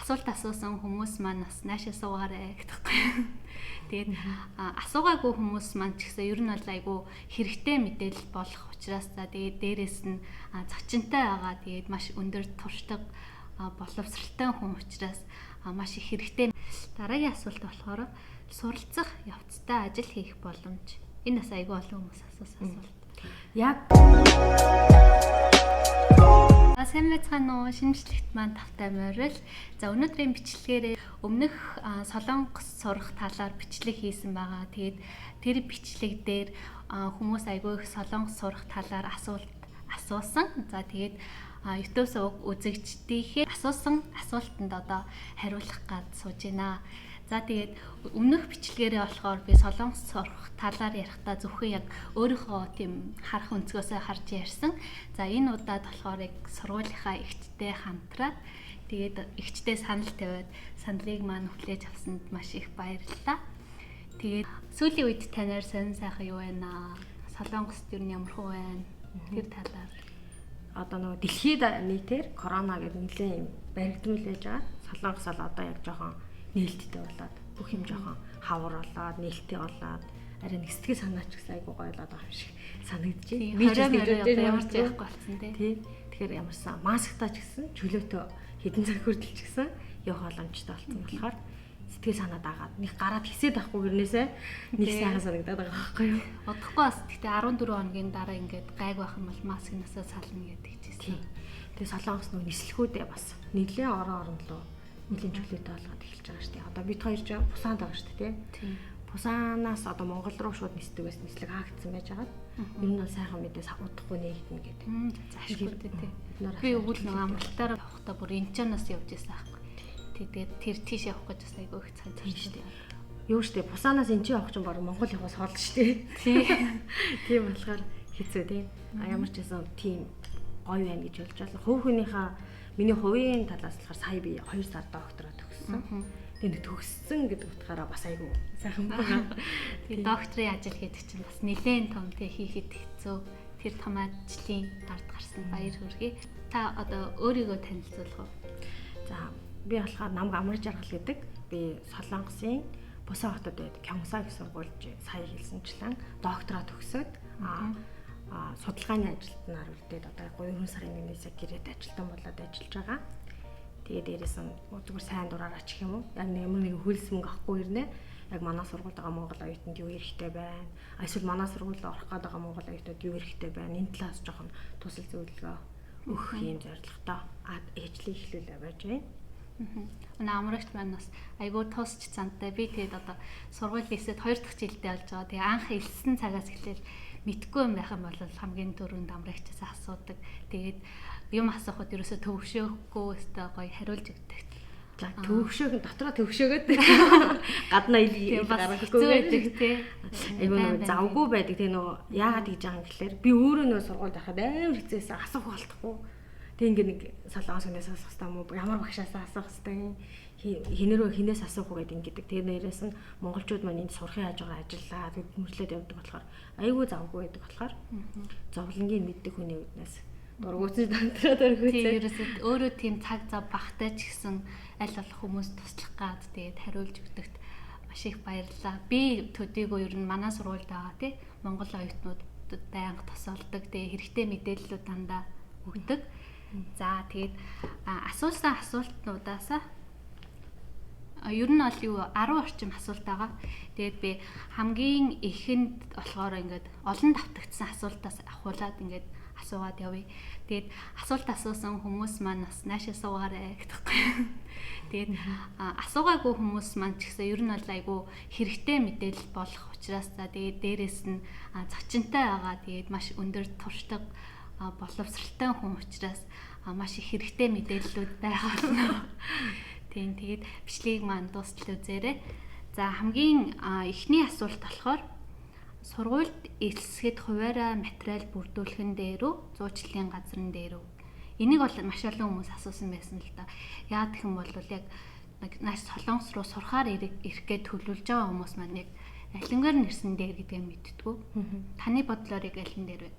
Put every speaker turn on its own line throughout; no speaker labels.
асуулт асуусан хүмүүс маань бас наашаа суугаарай гэдэггүй. Тэгээд асуугаагүй хүмүүс маань ч гэсэн ер нь бол айгүй хэрэгтэй мэдээлэл болох учраас за тэгээд дээрэс нь зочинтой байгаа. Тэгээд маш өндөр туршдаг боловсралтай хүн учраас маш их хэрэгтэй. Дараагийн асуулт болохоор суралцах явцтай ажил хийх боломж. Энэ бас айгүй олон хүмүүс асуусан асуулт.
Яг
сайн байцгаана уу? Шинжлэхт маань тавтай морил. За өнөөдрийн бичлэгээр өмнөх солонгос сурах талаар бичлэг хийсэн байгаа. Тэгээд тэр бичлэг дээр хүмүүс айгүй их солонгос сурах талаар асуусан. За тэгээд YouTube сувг үзэгчдийнхээ асуусан асуултанд одоо хариулах гад сууж байна. За тэгээд өмнөх бичлэгээрээ болохоор би солонгос сурах талаар ярихдаа зөвхөн яг өөрийнхөө тийм харах өнцгөөсөө харж ярьсан. За энэ удаад болохоор яг сургуулийнхаа эгчтэй хамтраад тэгээд эгчтэй санал тавиад саналыг маань хүлээж авсанд маш их баярлалаа. Тэгээд сүүлийн үед танаар сонин сайхан юу байна? Солонгост юу ямархуу байна? Тэр талаар
одоо нөгөө дэлхийд нийтээр корона гэдэг нэлээд баригдмал байж байгаа. Солонгос бол одоо яг жоохон нээлттэй болоод бүх юм жоохон хавар болоод нээлттэй болоод арай нэг сэтгэл санаач гэсэн айгуу гойлоод байгаа юм шиг санагдаж байна.
Би ч гэсэн ямар ч яахгүй болсон тий.
Тэгэхээр ямарсан масктай ч гэсэн чөлөөтөө хэдэн цаг хүртэл ч гэсэн явах боломжтой болсон болохоор сэтгэл санаа дагаад нэг гараад хисээд байхгүй гэрнээсээ нэг сайхан санагдаад байгаа байхгүй юу?
Одохгүй бас гэхдээ 14 хоногийн дараа ингээд гайг байх юм бол маскнасаа сална гэдэг чийсэн.
Тэгээ солонгос нөгөө нислэхүүдээ бас нэлээд орон руу нэлийн чөлөөтэй болгоод эхэлж байгаа шүү дээ. Одоо бид хоёр ч Пусанд байгаа шүү дээ, тийм. Пусанаас одоо Монгол руу шууд нислэгээс нислэг хаагдсан байж байгаа. Ер нь бол сайхан мэдээс удахгүй нэгтэн гэдэг.
Ашигтай тий. Би өгвөл нэг амралтаараа явахдаа бүр энчанаас явж байсан байхгүй. Тэгээд тэр тийш явах гэж бас айгүй их цаг зарж шүү дээ.
Юу шүү дээ. Пусанаас энэ чинь явах чинь баг Монгол явахаас хоол шүү дээ. Тий. Тийм болохоор хэцүү тий. Ямар ч байсан тийм гоё байна гэж болж байна. Хөөхнийхээ миний хувийн талаас болохоор сая би 2 сар доктороо төгссөн. Тэгээд төгссөн гэдэг утгаараа бас айгүй сайхан байна.
Тэгээд докторийн ажил хийдэг чинь бас нэлээд том тий хийхэд хэцүү. Тэр том ажлын ард гарсан баяр хүргэе. Та одоо өөрийгөө танилцуулах уу?
За би болохоор намг амар жаргал гэдэг. Би Солонгосын Бусан хотод байдаг Кёнгсан их сургуульд сая хэлсэнчлэн доктороо төгсөөд судалгааны ажилд нь оролдоод одоо 3 сарын 1-ээс гэрээд ажилтан болоод ажиллаж байгаа. Тэгээд дээрээс нь зүгээр сайн дураараа ч юм уу яг нэг хөлс мөнгө авахгүй ирнэ. Яг манай сургуульд байгаа Монгол оюутанд юу хэрэгтэй байна? Эсвэл манай сургуульд орох гээд байгаа Монгол оюутнууд юу хэрэгтэй байна? Энэ талаас жоохон тусал зөвлөгөө өгөх юм зорилготой ажлыг эхлүүлээ байж байна.
Амрагч маань бас айгүй тусч цантай. Би тэгээд одоо сургууль хийсэд 2 дахь жилдээ болж байгаа. Тэгээ анх элсэн цагаас эхлээл мэдгүй юм байх юм бол хамгийн түрүүнд амрагчаас асуудаг. Тэгээд юм асуухад ерөөсө төвшөөхгүй өстой гоё хариулж өгдөг.
За төвшөөх дотроо төвшөөгөөд гаднаа ил гаргахгүй байдаг тий. Айгүй нэг завгүй байдаг тий нөгөө яагаад гэж байгаа юм гэхэлэр би өөрөө нөгөө сургуульд байхад амар хэцээсэн асуух болтохгүй. Тэг ингээ нэг солонгос хүнээс асуух хэрэгтэй юм уу? Ямар багшаас асуух хэрэгтэй? Хинээрөө хинээс асуух уу гэдэг ингэдэг. Тэр нэрээс нь монголчууд маань энд сурахын хажуугаар ажиллаа. Тэг мөрлөөд явдаг болохоор айгүй завгүй байдаг болохоор зовлонгийн мэддэг хүний үднээс дургуутсан дантраад өргөцөө.
Тийм ерөөсөө өөрөө тийм цаг зав багтай ч гэсэн аль болох хүмүүс туслах гад тэгээд хариулж өгдөгт маш их баярлалаа. Би төдийгүй ер нь манай сургуульд байгаа тий Монгол оюутнуудад байнга тосолдог. Тэгээд хэрэгтэй мэдээллүүд дандаа өгдөг. За тэгээд асуусан асуултнуудаасаа ер нь бол юу 10 орчим асуулт байгаа. Тэгээд би хамгийн ихэнд болохоор ингээд олон давтагдсан асуултаас ахуулаад ингээд асуугаад явъя. Тэгээд асуулт асуусан хүмүүс маань бас наашаа суугаарай гэдэггүй. Тэгээд асуугаагүй хүмүүс маань ч гэсэн ер нь бол айгүй хэрэгтэй мэдээлэл болох учраас за тэгээд дээрэс нь зочинтой байгаа. Тэгээд маш өндөр туршдаг боловсралтай хүн учраас маш их хэрэгтэй мэдээллүүд байгаа. Тийм тэгээд бичлэгийг маань дуустал үзээрэй. За хамгийн эхний асуулт болохоор сургуульд элсгэд хуваараа материал бүрдүүлэхэн дээрүү зуучлалын газрын дээрүү. Энийг бол маш олон хүмүүс асуусан байсан л да. Яагаад гэх юм бол яг нааш Солонгос руу сурахаар ирэх гээд төлөвлөж байгаа хүмүүс маань яг алингаар нэрсэн дээр гэдгийг мэдтгүү. Таны бодлоор яг алин дээр вэ?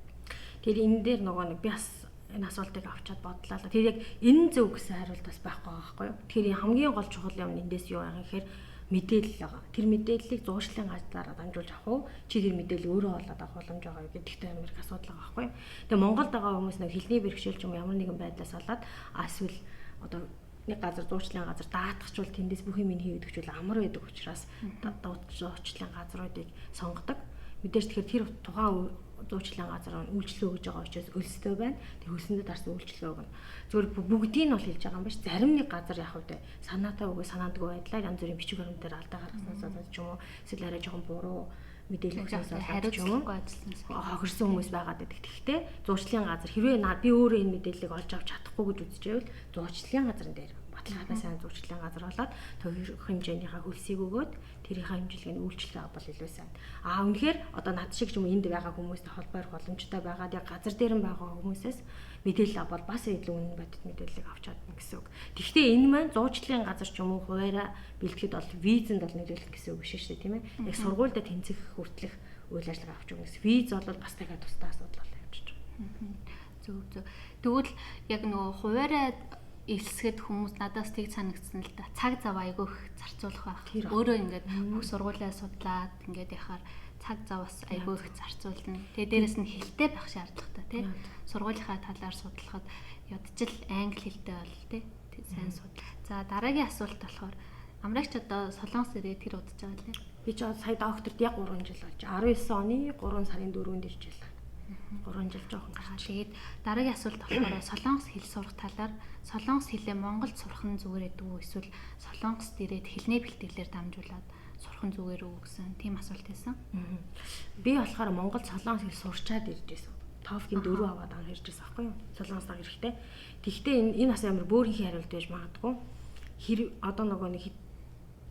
Тэр энэ дээр нөгөө нэг би бас энэ асуултыг авчаад бодлоо. Тэр яг энэ зөв гэсэн хариулт бас байхгүй байгаа байхгүй юу? Тэгэхээр хамгийн гол чухал юм эндээс юу байгаа гэхээр мэдээлэл байгаа. Тэр мэдээллийг зуршлын газраараа дамжуулж авах уу? Чи тэр мэдээлэл өөрөө олоод авах боломж байгаа гэдэгтэй амар их асуудал байгаа байхгүй юу? Тэгээ Монголд байгаа хүмүүс нэг хэлний бэрхшээл ч юм ямар нэгэн байдлаас болоод эсвэл одоо нэг газар зурчлын газар даатгачвал тэндээс бүх юм хийгээд өгчвөл амар байдаг учраас зурчлын газруудыг сонгодог. Мэдээж тэгэхээр тэр тухайн зурчлын газар үйлчлэл өгж байгаа учраас өлсдөө байна. Тэр хөлсөндөө дарсан үйлчлэл өгнө. Зөвхөн бүгдийг нь бол хэлж байгаа юм биш. Зарим нэг газар яг үдэ санаатай үгүй санаандгүй байдлаар янз бүрийн бичиг баримт дээр алдаа гаргаснаас ч юм уу эсвэл арай жоохон буруу мэдээлэл өгснөөс ч юм уу хохирсон хүмүүс байгаад байдаг. Тэгэхдээ зурчлын газар хэрвээ би өөрөө энэ мэдээллийг олж авч чадахгүй гэж үзчихвэл зурчлын газрын дээр баталгаатай сайн зурчлын газар болоод төгсөх хэмжээнийхээ хөлсийг өгөөд тэрийнхээ хэмжлэгийн үйлчлэл авбал илүү сайн. Үнэхээр одоо над шиг ч юм энд байгаа хүмүүстэй холбоор боломжтой байгаад яг газар дээр нь байгаа хүмүүсээс мэдээлэл авбал бас илүү үнэн бодит мэдээллийг авч чадна гэсэн үг. Тэгэхдээ энэ маань зурчлалын газар ч юм уу хуваараа бэлтгэхэд бол визэнд бол нөлөөлөх гэсэн үг биш шүү дээ, тийм ээ. Яг сургуульд тэнцэх хүртэлх үйл ажиллагаа авч өгнө гэсэн. Виз бол бас дахиад тусдаа асуудал болж явж байгаа.
Зөв. Тэгвэл яг нөгөө хуваараа илсгэд хүмүүс надаас тийг санагдсан л да. Цаг зав айгүйх зарцуулах байх. Өөрөө ингээд бүх сургуулиа судлаад ингээд яхаар цаг зав бас айгүйх зарцуулна. Тэгээ дээрэс нь хэлтэй байх шаардлагатай тий. Сургуулийнхаа талаар судлахад ядчил англи хэлтэй бол тий. Сайн судал. За дараагийн асуулт болохоор амрагч одоо Солонгос ирээд тэр удаж байгаа лээ.
Би ч сая докторт яг 3 жил болж 19 оны 3 сарын 4-нд ирж байлаа. 3 жил жоохон гарч.
Тэгээд дараагийн асуулт болохоор Солонгос хэл сурах талаар Солонгос хэлээ Монголд сурах нь зүгээр үү эсвэл Солонгост ирээд хэлний бэлтгэлээр дамжуулаад сурах нь зүгээр үү гэсэн тийм асуулт байсан.
Би болохоор Монголд Солонгос хэл сурчаад ирж байсан. TOEFL-ийн 4 аваад анх ирж байсан байхгүй юу? Солонгост аг ирэхтэй. Тэгэхдээ энэ бас амар бөөрийнхээ хариулт байж магадгүй. Одоо нөгөө нэг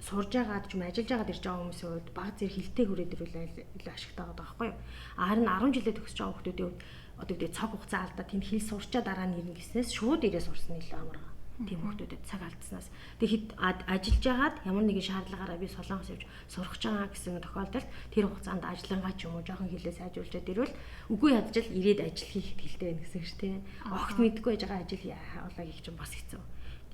сурж байгаад ч юм ажиллаж байгаад ирж байгаа хүмүүсийн хувьд баг зэрэг хилтэй хүрээд ирвэл илүү ашигтай байгаа байхгүй юу? Харин 10 жилээ төгсөж байгаа хүмүүсийн хувьд одоо гэдэг цаг хугацаа алдаад тэнд хэл сурчаа дараа нь ирнэ гэснээс шууд ирээ сурсан илүү амар байгаа. Тийм хүмүүстэй цаг алдснаас. Тэгэхэд ажиллаж байгаад ямар нэгэн шаардлагаараа би Солонгос явж сурах гэж байгаа гэсэн тохиолдолд тэр хугацаанд ажиллангаа ч юм уу жоохон хилээ сайжруулчаад ирвэл үгүй ядчил ирээд ажил хийх хэлтэй байна гэсэн шүү дээ. Огт мэдгүй байж байгаа ажил яавал их ч бас хэцүү.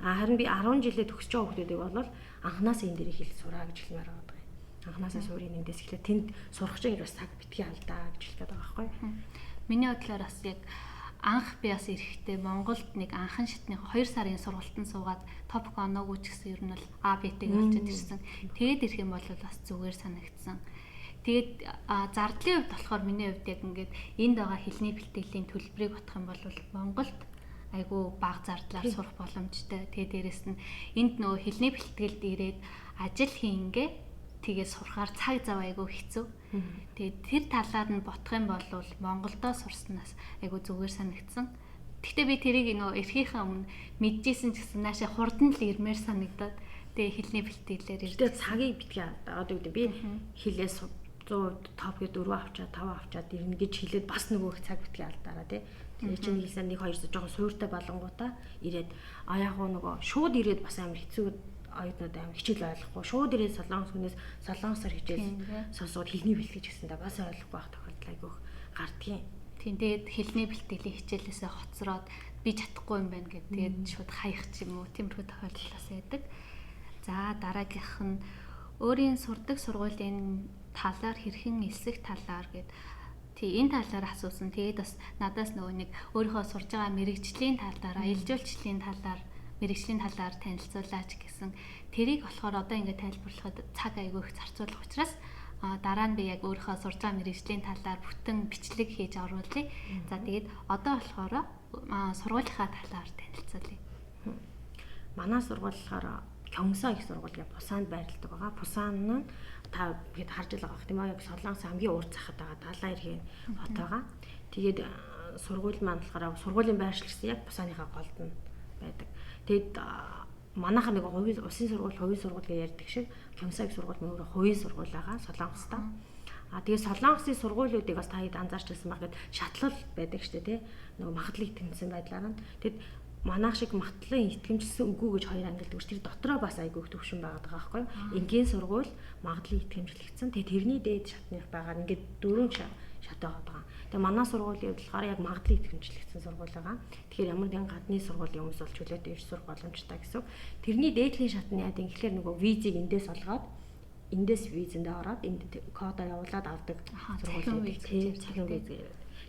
Харин би 10 жилээ төгсөж байгаа хүмүүсийг бол анханасаа энэ дээр хэл сураа гэж хэлмээр байгаа юм. Анханасаа суурийн эндээс эхлээд тэнд сурах гэж бас цаг битгий алдаа гэж хэлдэг байгаа байхгүй.
Миний бодлоор бас яг анх би бас ирэхдээ Монголд нэг анхан шатны 2 сарын сургалтанд суугаад топик оноогүй ч гэсэн ер нь бол А-Б-г олцоод ирсэн. Тэгээд ирэх юм бол бас зүгээр санагдсан. Тэгээд зардлын хувьд болохоор миний хувьд яг ингээд энд байгаа хэлний бэлтгэлийн төлбөрийг бодох юм бол Монголд айгүй бага зардлаар сурах боломжтой. Тэгээ дээрэс нь энд нөгөө хэлний бэлтгэлд ирээд ажил хийнгээ тэгээ сурахаар цаг зав айгүй хэцүү. Тэгээ тэр талаар нь бодох юм бол Монголдоо сурснаас айгүй зүгээр санагдсан. Гэхдээ би тэрийг нөгөө эрхийнхээ өмнө мэдчихсэн ч гэсэн наашаа хурдан л ирмээр санагдаад тэгээ хэлний бэлтгэлээр
ирдээ цагийг битгий одоо гэдэг би хэлээс 100 топыг 4 авчаад 5 авчаад ирнэ гэж хэлээд бас нөгөө их цаг битгий алдаараа тий. Тэгээ чинь хэлсэн нэг хоёр жоохон суйртай болонгуудаа ирээд яг нөгөө шууд ирээд бас амар хэцүү оюутнууд амар хичээл ойлгохгүй шууд ирээд солонгос хүнээс солонгосоор хичээл сонсоод хэлний бэлтгэж гэсэндээ бас ойлгохгүй байх тохиолдол айгүйх гардгийн.
Тийм тэгээд хэлний бэлтгэлийн хичээлээсээ хоцроод би чадахгүй юм байна гэдэг тэгээд шууд хаях ч юм уу тиймэрхүү тохиолдол бас байдаг. За дараагийнх нь өөрийн сурдаг сургуулийн талаар хэрхэн элсэх талаар гэдэг энэ талаар асуусан. Тэгээд бас надаас нөгөө нэг өөрийнхөө сурж байгаа мэрэгжлийн талаар, аялал жуулчлалын талаар, мэрэгжлийн талаар танилцуулаач гэсэн. Тэрийг болохоор одоо ингээд тайлбарлахад цаг айгүй их зарцуулах учраас дараа нь би яг өөрийнхөө сурж байгаа мэрэгжлийн талаар бүтэн бичлэг хийж оруулъя. За тэгээд одоо болохоор сургуулийнхаа талаар танилцуулъя.
Манай сургууль болохоор Кёнгсан их сургууль гэж Пусанд байрладаг байгаа. Пусан нь та бид харж байгаа юм аа яг Солонгос хамгийн урд захад байгаа далайн эргийн хот байгаа. Тэгээд сургууль маань болохоор сургуулийн байршил гэсэн яг Пусаныхаа голд нь байдаг. Тэгээд манайхаа нэг усын сургууль, хувийн сургууль гэж ярьдаг шиг Кёнгсан их сургууль мөр хувийн сургууль байгаа Солонгостой. Тэгээд Солонгосын сургуулиудыг бас та хэд анзаарч байсан баг гэд шатлал байдаг шүү дээ тий. Нөгөө магадлалыг тэмцсэн байдлаар нь. Тэгэд манайх шиг матлан итгэмжлсэн үгүй гэж хоёр англи дүүш тэр дотроо бас айгүй их төвшин байгаа байхгүй. Энгийн сургууль магадлан итгэмжлэгдсэн. Тэгээ тэрний дээд шатных байгаа. Ингээд дөрвөн шат байгаа. Тэгээ манай сургуулийн хувьд болохоор яг магадлан итгэмжлэгдсэн сургууль байгаа. Тэгэхээр ямар нэгэн гадны сургуулийн хүмүүс бол чөлөөтэй ирж сурах боломжтой гэсэн. Тэрний дээдлийн шат нь яа гэвэл нөгөө визийг эндээс олгоод эндээс визэндээ ороод энд кодоо явуулаад авдаг сургуулиуд цахим виз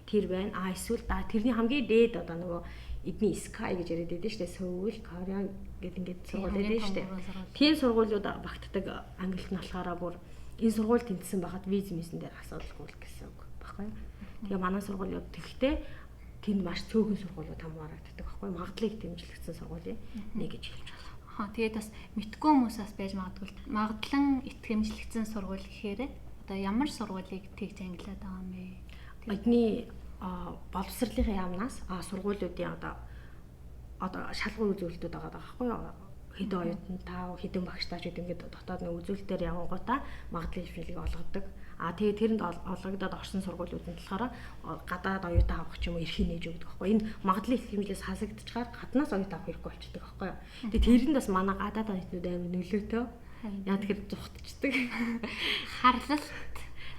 тэр байна. Эсвэл тэрний хамгийн дээд одоо нөгөө эдний Sky гэж яриад байдаг шүү дээ. Сөүл, Корея гэдэг ингээд сургуулиуд байдаг шүү дээ. Тийм сургуулиуд багтдаг англид нь болохоор бүр энэ сургууль тэнцсэн байхад виз мисэн дээр асуудалгүй л гэсэн үг баггүй. Тэгээ манай сургуулиуд тэгэхдээ тэнд маш цөөхөн сургуулиуд хамаарагддаг баггүй. Магадлыг дэмжлэгдсэн сургуулийн нэг гэж хэлж байна.
Тэгээд бас мэдгүй хүмүүсээс байж магадгүй магадлан итгэмжлэгдсэн сургууль гэхээр одоо ямар сургуулийг тэгж ангилаад байгаа юм бэ?
Эдний боловсролын яамнаас сургуулиудын одоо шалгуур үзүүлэлтүүд байгаа байхгүй юу? Хэдэн оюутан тав хэдэн багш таач гэдэг ингээд дотоод нэг үзүүлэлтээр явангуудаа магадлал хэмжээлийг олгодог. Тэгээд тэрэнд олгогдоод орсон сургуулиуд нь болохоор гадаад оюутан авах ч юм уу эрхийг нээж өгдөг байхгүй. Энэ магадлал хэмжээлээс хасагдчихаар гаднаас оюутан авах хэрэггүй болчихдог байхгүй юу? Тэгээд тэрэнд бас манай гадаад оюутнууд амар нөлөөтэй. Яа тэгэхээр зүхтчихдэг.
Харлалт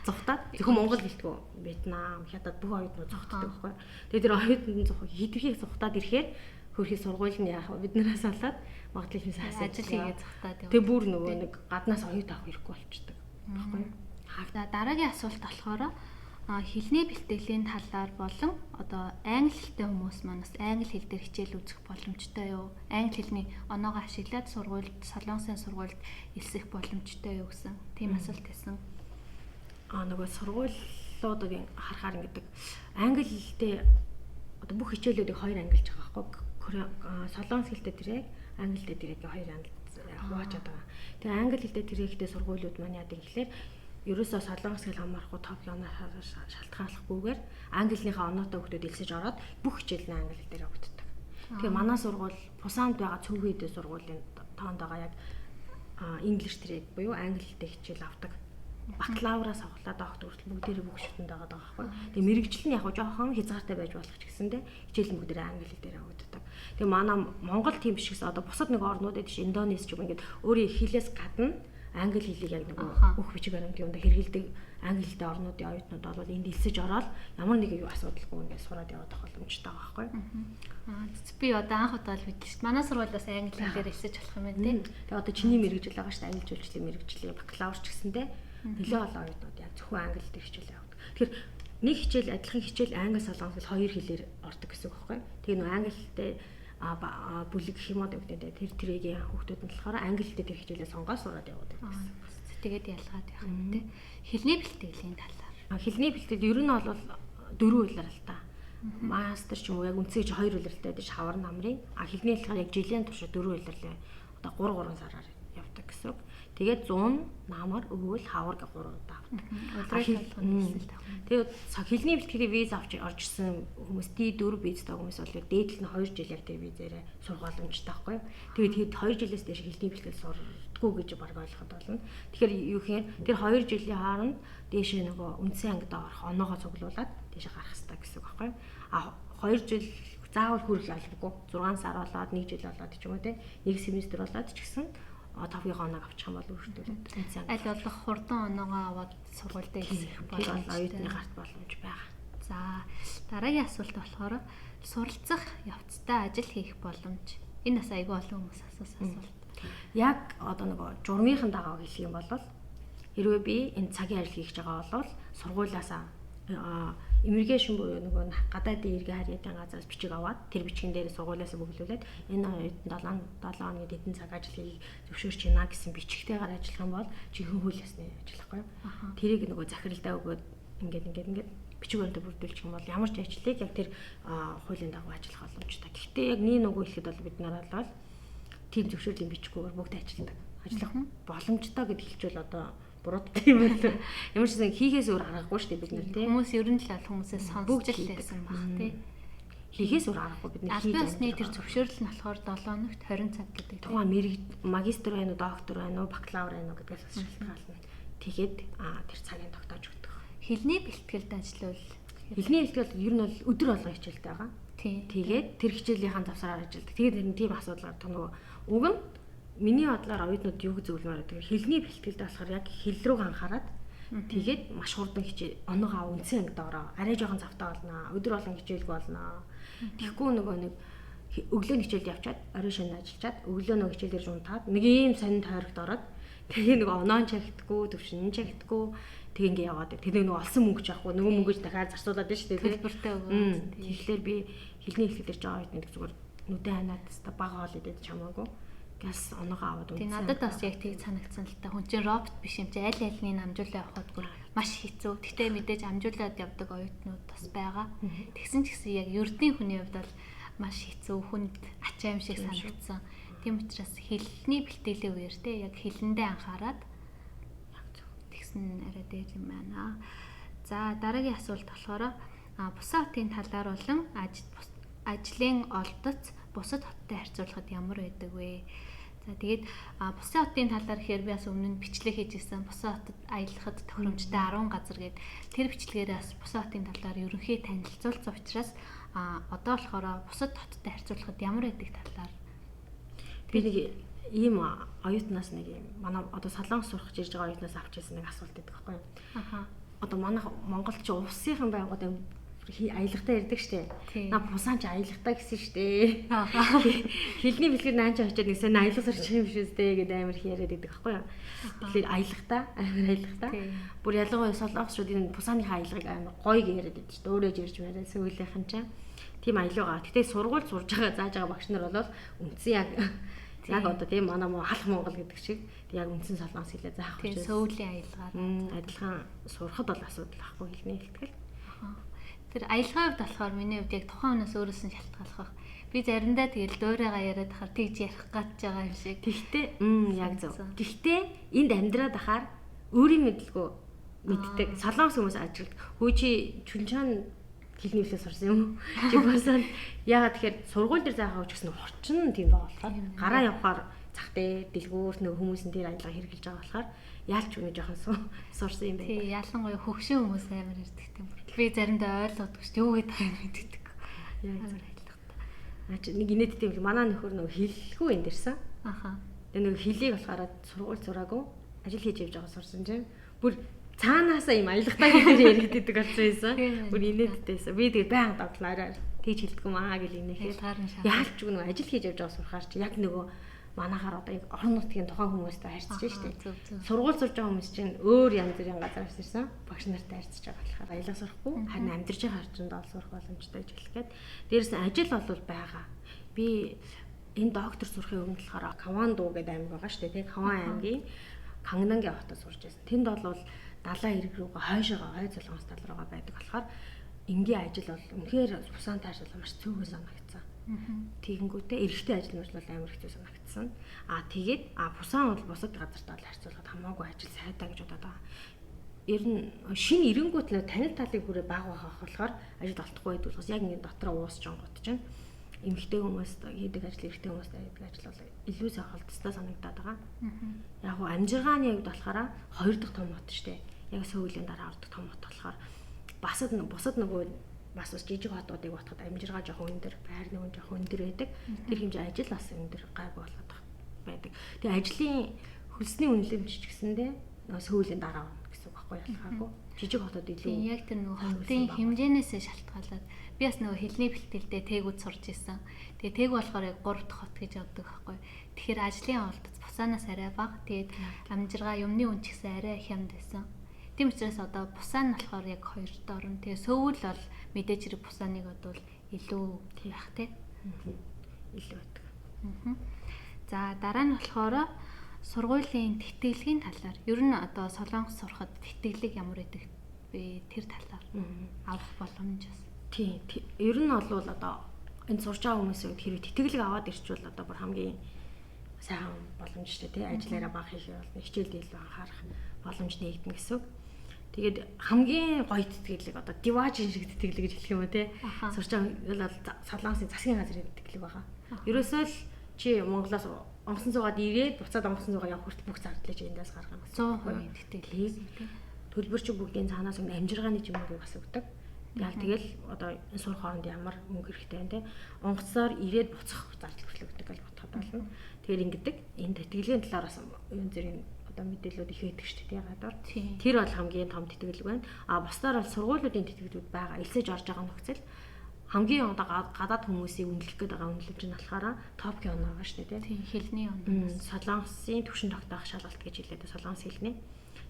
зүхтаад зөвхөн Монгол гэлтгүү Вьетнам, Хятад бүх оюутнууд зүхтдаг байхгүй. Тэгээд тэр оюутнууд хэдвхийг зүхтаад ирэхээр хөрхий сургууль нь яах вэ? Биднээс олоод магадлал хэмжээс
ажил хийгээд зүхтаад яваа.
Тэгээ бүр нөгөө нэг гаднаас оюутан авах хэрэггүй болчихдог байхгүй юу?
Дараагийн асуулт болохоор хэлний бэлтгэлийн талаар болон одоо англи хэлтэй хүмүүс манаас англи хэл дээр хичээл үзэх боломжтой юу? Англи хэлний оноогоо ашиглаад сургуульд, солонгосын сургуульд элсэх боломжтой юу гэсэн тийм асуулт байсан.
Нөгөө сургуулиудыг харахаар ингэдэг англи хэлтэй одоо бүх хичээлүүдийг хоёр ангилж байгаа байхгүй. Солонгос хэлтэй тэрэг, англи хэлтэй тэрэг хоёр ангилж хуваачаад байгаа. Тэгээ англи хэлтэй тэрэгтэй сургуулиуд маань яадаг гэхэлэр ерөөсөө солонгос хэл хамаарахгүй топ оноо шалтгааллахгүйгээр англи хэлнийхээ оноотой хүмүүс элсэж ороод бүх хичээл нь англи хэл дээр явагддаг. Тэгээ манай сургууль Пусанд байгаа цөөхөн хэдэн сургуулийн тоонд байгаа яг English тэрэг буюу англи хэлтэй хичээл авдаг. Бакалавраас авахлаа доктор хүртэл бүгдээрээ бүх шүтэнд байгаа байхгүй. Тэгээ мэрэгжил нь яг жоохон хязгаартай байж болох ч гэсэндээ хичээл нь бүгдээрээ англи хэл дээр явагддаг. Тэгээ манай Монгол тийм биш гэсэн одоо бусад нэг орнуудад тийш Индонез ч юм ингээд өөрийн хэлээс гадна англи хэлийг яг нэг бүх бичиг баримтын юмд хэрэгэлдэг англи хэлтэй орнуудын оюутнууд бол энд элсэж ороод ямар нэгэн асуудалгүй ингээд сураад явах боломжтой байгаа байхгүй.
Би одоо анх удаа л мэдсэн шүү дээ. Манай сургуулиас англи хэлээр элсэж болох юм байна тий.
Тэгээ одоо чиний мэрэгжил байгаа шүү дээ. Англи үйлчлэлийн мэрэгжлийн бакалавр ч гэсэндээ нэлээд олон оюутнууд яг зөвхөн англи дээр хичээл явдаг. Тэгэхээр нэг хичээл адилхан хичээл англи солонгос хэл хоёр хэлээр ордог гэсэн үг байхгүй. Тэгээ нөө англи хэлтэй бүлэг гэх юм уу гэдэг тэр тэрэгийн хүүхдүүд нь болохоор англи хэлтэй тэр хичээлээ сонгоод сураад явдаг гэсэн.
Тэгээд ялгаад байх юм тий. Хэлний бэлтгэлийн талаар.
Хэлний бэлтгэл ер нь бол дөрвөн үйлрэл л та. Мастер ч юм уу яг үнцгийж хоёр үйлрэлтэй байж хавар намрын. Хэлний болохоор яг жилийн турш дөрвөн үйлрэлээ одоо 3 сараар явдаг гэсэн үг. Тэгээд 100 намар өвөл хавар гэх 3 удаа авдаг. Тэгээд хэлний бэлтгэлийн виз авч орж ирсэн хүмүүс D4 визтэй хүмүүс бол дээдл нь 2 жил яг тэр визээрээ сурах боломжтой байхгүй. Тэгээд 2 жилээс дээш хэлний бэлтгэл сурдаггүй гэж баг ойлгоход болно. Тэгэхээр юу гэхээр тэр 2 жилийн хооронд дээшээ нөгөө үндсэн ангид орох оноогоо цуглуулад дээшээ гарах хэрэгтэй гэсэн үг байхгүй. 2 жил заавал хүрэх албагүй. 6 сар болоод 1 жил болоод ч юм уу те. 1 семестр болоод ч гэсэн тавгийн оноог авчих юм бол өөртөө
аль болох хурдан оноогоо аваад сургуультай хэлэх
боломж оюутны гарт боломж байгаа.
За дараагийн асуулт болохоор суралцах явцдаа ажил хийх боломж. Энэ бас айгүй олон хүмүүс асуусан асуулт.
Яг одоо нөгөө журмынхан дагаа хэлэх юм бол хэрвээ би энэ цагийн ажил хийж байгаа бол сургуулиасаа иммиграшн буюу нөгөө гадаадын иргэн харьяатын газраас бичиг аваад тэр бичгэн дээр сургуулиас бүглүүлээд энэ 7 хоногийн хэдэн цаг ажил хийх зөвшөөрч байна гэсэн бичгтэйгээр ажиллах юм бол жинхэнэ хууль ёсны ажиллахгүй юу? Тэрийг нөгөө захиралдаа өгөөд ингээд бичиг баримтаа бүрдүүлчих юм бол ямар ч ажлыг яг тэр хуулийн дагуу ажиллах боломжтой. Гэхдээ яг нэг нөгөө хэлэхэд бол бид нар бол тийм зөвшөөрлийн бичгүүгээр бүгд ажилладаг. Ажиллах боломжтой гэд хэлчихвэл одоо бурууддаг юм байна. Ямар ч зүйл хийхээс өөр аргагүй шүү дээ бид нар тийм.
Хүмүүс ер нь л хүмүүсээс сонсож л байсан баг тийм.
Хийхээс өөр аргагүй бид нар хийж
байна. Тэр зөвшөөрөл нь болохоор 7 хоногт 20 цаг гэдэг.
Тухайн магистр байна уу, доктор байна уу, бакалавр байна уу гэдгээс шалтгаална. Тэгэхэд тэр цагийг тогтоож өгдөг.
Хэлний бэлтгэлд ажиллавал
хэлний бэлтгэл ер нь бол өдөр болгон хичээлтэй байгаа. Тэгээд тэр хичээлийнхэн завсраар ажилладаг. Тэгээд энэ тийм асуудал гардаг нөгөө уг нь миний бодлоор оюутнууд юу гэж зөвлөмөр гэдэг хэлний бэлтгэлд болохоор яг хэл рүү анхаарат тэгээд маш хурдан хичээл оноогоо үндсэн ангид ороо арай жоохон завтаа болно өдөр болгон хичээлгүй болно. Тэгэхгүй нөгөө нэг өглөөний хичээлд явчаад орой шөнө ажиллаад өглөө нөгөө хичээл дээр унтаад нэг ийм сонин тойрогт ороод тэгээ нөгөө оноон чагтдаггүй төвшин чагтдаггүй тэг ингээ яваад тэгээ нөгөө олсон мөнгө ч авахгүй нөгөө мөнгөж дахиад зарцуулаад байна шүү дээ.
Төлбөртэй өгөө.
Тэгэхээр би хэлний хэлхэл дээр жоо оюутнууд зүгээр нүдэн ханаад та бага хоол идэж чамаагүй газ оноогоо аваад үнсэн.
Тэг надад бас яг тийг санагдсан л та хүн чинь робот биш юм чи аль альнийг амжуулаа явахад бүр маш хэцүү. Гэтэ мэдээж амжуулаад явдаг оюутнууд бас байгаа. Тэгсэн ч гэсэн яг ердийн хүний хувьд бол маш хэцүү хүнд ачаам шиг санагдсан. Тийм учраас хэлний бэлтгэлийн үеэр те яг хэлэндээ анхаарат тэгсэн арай дээр юм байна. За дараагийн асуулт болохоор бусад хотын талаар болон ажлын олдоц бусад хоттой харьцуулахад ямар байдаг вэ? За тэгээд бусад хотын талаар гэхээр би бас өмнө нь бичлэг хийжсэн. Бусад хотод аялахад тохиромжтой 10 газар гээд тэр бичлэгээрээ бас бусад хотын талаар ерөнхий танилцуулсан учраас одоо болохоор бусад хоттой харьцуулахад ямар байдаг талаар
би нэг ийм оюутнаас нэг юм манай одоо Солонгос сурах гэж ирж байгаа оюутнаас авч ирсэн нэг асуулт байдаг байхгүй юу? Одоо манай Монголд ч улсын байгууллагууд аялагтай ирдэг штэ. На бусаан ч аялагтай гэсэн штэ. Хэлний бэлгэд наанч очиод нэг сайн аялал сурч юм шүү дээ гэдэг амар их яриад байдаг байхгүй юу? Тэгэхээр аялагтай, амар аялагтай. Бүр ялангуяа Солонгосчууд энэ бусааныхаа аялагыг амар гоё яриад байдаг штэ. Өөрөө жирж барай сүүлийнхэн чинь. Тийм аялгаа. Гэтэ сургууль сурж байгаа зааж байгаа багш нар бол үндсэн яг одоо тийм манай халах Монгол гэдэг шиг яг үндсэн Солонгос хэлээ заах
учраас сүүлийн аялгаар
адилхан сурахад бол асуудал байхгүй хэлний хэлтгэл.
Тэр аялгаа хувьд болохоор миний хувьд яг тухайн хүнээс өөрөөс нь шалтгааллах байх. Би заримдаа тэгэл дуурайгаа яриад ахаар тэгж ярих гэж байгаа юм шиг.
Тэгтээ яг зөв. Тэгтээ энд амьдраад ахаар өөрийн мэдлгүй мэддэг Солонгос хүмүүс ажилт хөөчи чүнчаан хэлний хэлээ сурсан юм. Чи босоод яагаад тэгэхээр сургууль дээр заахаа ч гэсэн орчин тийм байгаа болохоор гараа явахаар захтай дэлгүүрт нэг хүмүүс нь тэр аялгаа хэрэгжилж байгаа болохоор яалч үнэ жоохон сурсан юм байна.
Тий, ялангуяа хөгшин хүмүүс амар ирдэг тийм. Би заримдаа ойлгодгүй шүү. Юу гэдэг юм мэддэг.
Яг зөв. Нэг инээдтэй юм. Манай нөхөр нөгөө хэллгүй энэ дэрсэн. Тэгээ нөгөө хэлийг болохоор сургууль зураагүй ажил хийж явж байгаа сурсан чинь бүр цаанаасаа юм аялагтай гэдэг яригддаг болсон байсан. Бүр инээдтэйсэн. Би тэгээ баян давтлаараа тэгж хэлдэг юм аа гэл инээхээр яалч нөгөө ажил хийж явж байгаа сурахаар чи яг нөгөө манахаар одоо яг орон нутгийн тухайн хүмүүстэй харьцаж штеп. Сургууль сурж байгаа хүмүүс чинь өөр янз бүрийн газараас ирсэн багш нартай харьцаж байгаа болохоор аялал сурахгүй харин амьдарч байгаа харчинд ол сурах боломжтой гэж хэлгээд дээрээс нь ажил бол байгаа. Би энэ доктор сурахын өмнө болохоор Каванду гэдэг аймаг байгаа штеп. Тэг Каван аймгийн Кангнангийн хотод сурж байсан. Тэнд бол далайн ирэг рүүгээ хойшоогоо хой Солонгос тал руугаа байдаг болохоор энгийн ажил бол үнэхээр бусаан тааршил маш цөөхөн санагдсан. Тэгэнгүүтээ эрэгтэй ажил нь бол амар хэцүү санагдсан. Тэгээд бусаан бол бусад газартай харьцуулахад хамаагүй ажил сайдаа гэж бодоод байгаа. Ер нь шинэ эренгүүт л танил талыг бүрээ баг байгаах болохоор ажил олдохгүй байдаг учраас яг ингэ дотроо уусч онгот чинь эмэгтэй хүмүүс хийдэг ажил эрэгтэй хүмүүс хийдэг ажил бол илүү сайхан холдстой санагдаад байгаа. Яг гоо амжиргааны хувьд болохоор 2 дахь том хот шүү дээ. Яг сүүлийн дараа ордог том хот болохоор бусад нөгөө бас жижиг хотуудыг батхад амжиргаа жоохон өндөр, байр нөгөө жоохон өндөр байдаг. Тэр хэмжээ ажил бас өндөр гайг болоод байдаг. Тэгээ ажлын хөлсний үнэлэмж ч гэсэндээ нөгөө сүүлийн дараа орно гэсэн үг байхгүй ялгаагүй. Жижиг хотууд илүү
яг тэр нөгөө хотын хэмжээнээсээ шалтгаалаад би бас нөгөө хэлний бэлтгэлдээ тээгүүд сурч исэн. Тэгээ тээг болохоор яг 3 дахь хот гэж явдаг байхгүй. Тэгэхээр ажлын олдоц бусаанаас арай бага. Тэгээд амжиргаа юмны үн ч гэсэн арай их юмд байсан. Тийм учраас одоо бусаа нь болохоор яг 2-т орно. Тэгээ сөвөл бол мэдээж хэрэг бусааныг бодвол илүү байх тий.
Илүү байдаг.
За дараа нь болохоор сургуулийн тэтгэлгийн талаар ер нь одоо Солонгос сурахад тэтгэлэг ямар байдаг вэ? Тэр талаар авах боломжос.
Тийм. Ер нь бол одоо энэ сурч байгаа хүмүүсийн хэрэг тэтгэлэг аваад ирчвэл одоо бүр хамгийн сайн боломжтой тий. Ажлаараа баг хийх бол хичээлд илүү анхаарах боломж нэгдэн гэсэн. Тэгээд хамгийн гоё тэтгэлэг одоо диважин шиг тэтгэлэг гэж хэлэх юм уу тий. Сурч байгаа бол Солонгосын засгийн газрын тэтгэлэг байгаа. Ерөөсөө л чи Монголоос онгоцон цугаад ирээд буцаад онгоцон цугаа явах хүртэл бүх зардлыг эндээс гаргах юм.
100% тэтгэлэг.
Төлбөрч бүгдийн цаанаас амжиргааны жимгийг бас өгдөг. Яг тэгэл одоо энэ сурах хооронд ямар мөнгө хэрэгтэй байна те. Онгоцоор ирээд буцах зардал хөдлөгдөг гэж бодоход болно. Тэгэхээр ингэдэг энэ тэтгэлгийн талаар бас энэ зэрэг одоо мэдээлэлүүд их байдаг шүү дээ гадаар. Тэр бол хамгийн том тэтгэлэг байна. А бусдаар бол сургуулиудын тэтгэлгүүд байгаа. Элсэж орж байгаа нөхцөл хамгийн одоо гадаад хүмүүсийг үнэлэх гээд байгаа үнэлэмж нь болохоор Токио оноо байгаа шүү дээ тийм
хэлний оноо.
Солонгосын төвшин тогтоох шалгалт гэж хэлээд солонгос хэлний.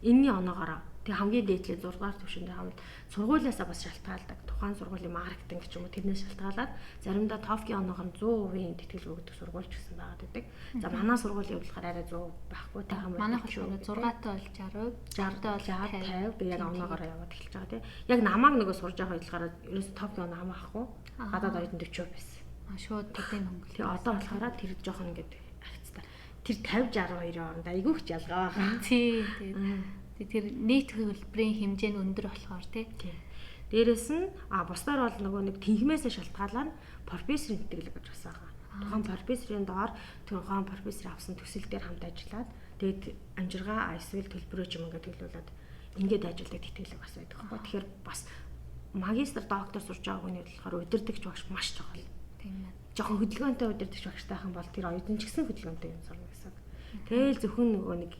Энэний оноогоор тэг хамгийн дээдлээ 6 дугаар төвшөндөө хавьд сургуулиасаа бас шалтгаалдаг. Тухайн сургуулийн маркетинг ч юм уу тэрнээс шалтгаалаад заримдаа Токио оноогоор 100% тэтгэлэг өгдөг сургууль ч гэсэн байгаа гэдэг. За манай сургуулийн хувьд болохоор арай 100 байхгүй тайхан байна.
Манайх болохоор 6-тай бол 60-тай бол
50 би яг оноогоор яваад эхэлж байгаа тийм. Яг намайг нөгөө сурж байгаа болохоор ерөөс Токио оноо хамаахгүй. Гадаад оюутан 40% байсан.
Шууд тэдний хөнгөл.
Тэгээ одоо болохоор тэр жоохон ингэдэг агцтай. Тэр 50 62 хооронд айгүй их ялгаа байгаа.
Тийм. Тэр нийт хөлбөрийн хэмжээ нь өндөр болохоор тий.
Дээрээс нь бусдаар бол нөгөө нэг тэнхмээсээ шалтгаалаад профессорын тэтгэлэг гэж бас байгаа. Тухайн профессорын доор тухайн профессор авсан төсөл дээр хамт ажиллаад тэгээд амжиргаа эсвэл төлбөрөө ч юм ингээд төлөвлөлөд ингээд ажилладаг тэтгэлэг бас байдаг байхгүй. Тэгэхээр бас магистр доктор сурж байгаа хүний болохоор удирдахч багш маш чухал.
Тийм ээ.
Жохон хөдөлгөөнтэй удирдахч багштай хам бол тэр оюутан ч гэсэн хөдөлгөөнтэй юм сурна гэсэн. Тэгэл зөвхөн нөгөө нэг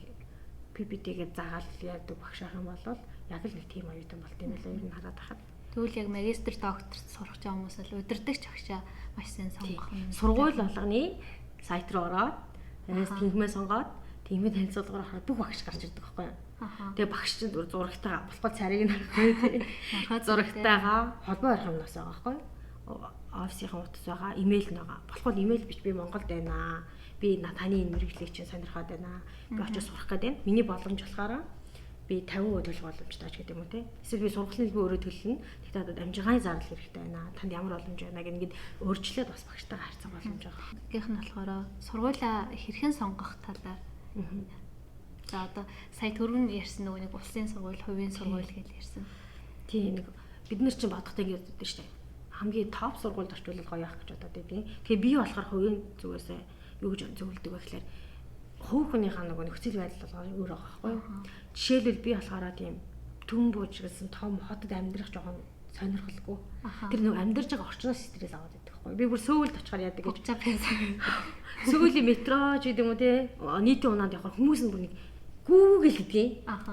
PPT-гээ заагаал яадаг багш ах юм бол яг л нэг тийм оюутан болт юм байлаа ер нь хараад байхад.
Тэгвэл яг магистр докторт сурах гэж байгаа хүмүүс л удирдахч багшаа маш сайн сонгох юм.
Сургууль болгоны сайт руу ороод тэрнээс тэнхмээ сонгоод тэнхмээ танилцуулгаар хараад бүх багш гарч ирдэг байхгүй юу? Тэгээ багш чинь зурагтайгаа болохгүй царийг нь харахгүй тийм. Зурагтайгаа холбоо ярих юмнаас байгаа байхгүй юу? Офисийн утас байгаа, имэйл нь байгаа. Болохгүй имэйл бич би Монголд байна. Би таны энэ мэрэгжлийг чинь сонирхоод байна. Би очиж сурах гэдэг. Миний боломж болохоор би 50% төлөх боломжтой ч гэдэг юм уу те. Эсвэл би сургалтын би өөрөө төлнө. Тэгтээ одоо амжиргааны зардал хэрэгтэй байна. Танд ямар боломж байна гэх ингээд өөрчлөөд бас багштайгаа харьцах боломж байгаа.
Гэх нь болохоор сургуулаа хэрхэн сонгох талаар. За одоо сая түрүүн ярьсан нөгөө нэг улсын сургууль, хувийн сургууль гэж ярьсан.
Тийм нэг бид нар чинь бодохтой ингээд өгдөө шүү дээ. Хамгийн топ сургуульд орчуулах гоё явах гэж бодоод байдیں۔ Тэгэхээр би болохоор хувийн зүгээсээ юу гэж зөвлөдөг вэ гэхээр хувь хүнийхээ нөгөө нөхцөл байдал болгоо өөр байгаа байхгүй юу? Жишээлбэл би болохоор тийм түн бууж гэсэн том хотод амьдрах жоохон сонирхолгүй. Тэр нөгөө амьдарч байгаа орчноос стресс аваад байдаг байхгүй юу? Би бүр сөүлд очихоор яадаг гэж. Сөүлийн метро ч гэдэг юм уу те нийтийн унаанд явахаар хүмүүс нь бүр нэг гүүгэл гэдгийг.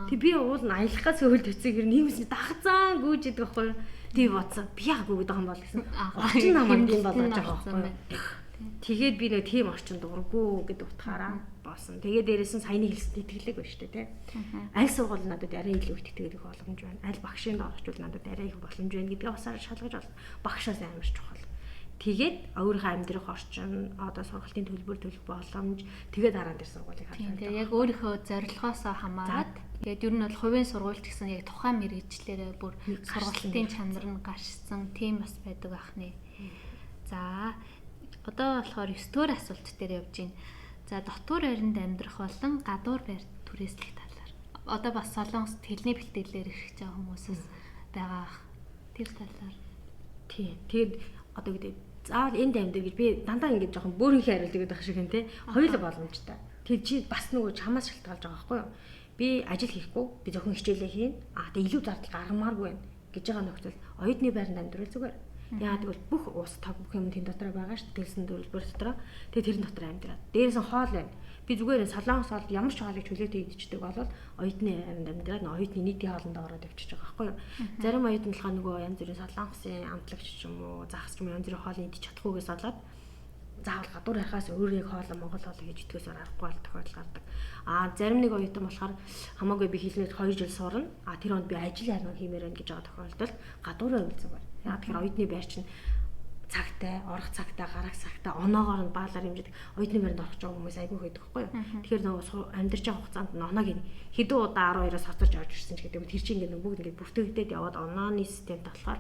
Тэг би уул нь аялах гад сөүлд өцөг хэр нийгэмсний дагцаан гүүж идэг байхгүй юу? Тэг бодсон. Би яг гүүгээд байгаа юм бол гэсэн. Орчин намайг юм болгож байгаа байхгүй юу? Тэгээд би нэг тийм орчинд дурггүй гэдэг утгаараа боосон. Тэгээд дээрээс нь саяны хэлсэн итгэлэг байна шүү дээ, тий. Аль сургууль надад арай илүү их итгэлэг боломж байна. Аль багшийн доор очвол надад арай их боломж байна гэдгээ бас шалгаж байна. Багшаас амар чухал. Тэгээд өөрийнхөө амьдрах орчин, одоо сургалтын төлбөр төлөх боломж, тэгээд дараа нь тэр сургуулийг харж байна.
Тэгээд яг өөрийнхөө зорилгоос хамаарат тэгээд ер нь бол хувийн сургуульч гэсэн яг тухайн мэрэгчлэрээ бүр сургалтын чанар нь гарчсан тийм бас байдаг ахны. За одоо болохоор 9 дугаар асуулт дээр явж байна. За дотор байранд амьдрах болон гадуур байр түрээслэх талаар. Одоо бас солонгост хэлний бэлтгэлээр ирэх байгаа хүмүүсээс байгаа ах. Тэр талаар.
Тийм. Тэгээд одоо гэдэг заавал энд амьдрах гэж би дандаа ингэж жоохон бөөрийнхээ хариулдаг байх шиг юм те. Хоёулаа боломжтой. Тэр чи бас нөгөө чамаас шалтгаалж байгаа байхгүй юу? Би ажил хийхгүй, би зөвхөн хичээлээ хийн. Тэгээ илүү зардал гаргамааргүй байна гэж байгаа нөхцөл оюутны байранд амьдрал зүгээр. Яагаад гэвэл бүх ус тав бүх юм тэнд дотор байгаа шүү дээ. Дэлсэн төлбөр дотор. Тэгээ тэрэн дотор амьдраад. Дээрээс нь хоол байна. Би зүгээр солонгос хоол ямар ч хоолыг чөлөөтэй идчихдэг бол оюутны байранд амьдраад оюутны нийтийн хоолнд ороод явчихж байгаа байхгүй юу? Зарим оюутан болохоор нөгөө янз бүрийн солонгосын амтлагч ч юм уу, загас ч юм уу янз бүрийн хоол идчих чадахгүйгээс болоод заавал гадуур харахаас өөрөө яг хоол Монгол хоол гэж итгэсээр аргагүй бол тохиолдол гардаг. Зарим нэг оюутан болохоор хамаагүй би хэлнээр 2 жил сурна. Тэр онд би ажил харна хиймээр байна гэж байгаа тохиолдолд гадуураа үйлцэг байна. Яг тэгэхээр оюутны байр чинь цагтай, орох цагтай, гарах цагтай, оноогоор нь баалаар хэмжиж оюутны байранд орох жоо хүмүүс айгүй байдаг байхгүй юу? Тэгэхээр нөгөө амьдарч байгаа хугацаанд нь оноог хэдэн удаа 12-оос хоцорч орж ирсэн ч гэдэг юм. Тэр чинь ингээд бүгд ингээд бүртгэгдээд яваад онооны системд болохоор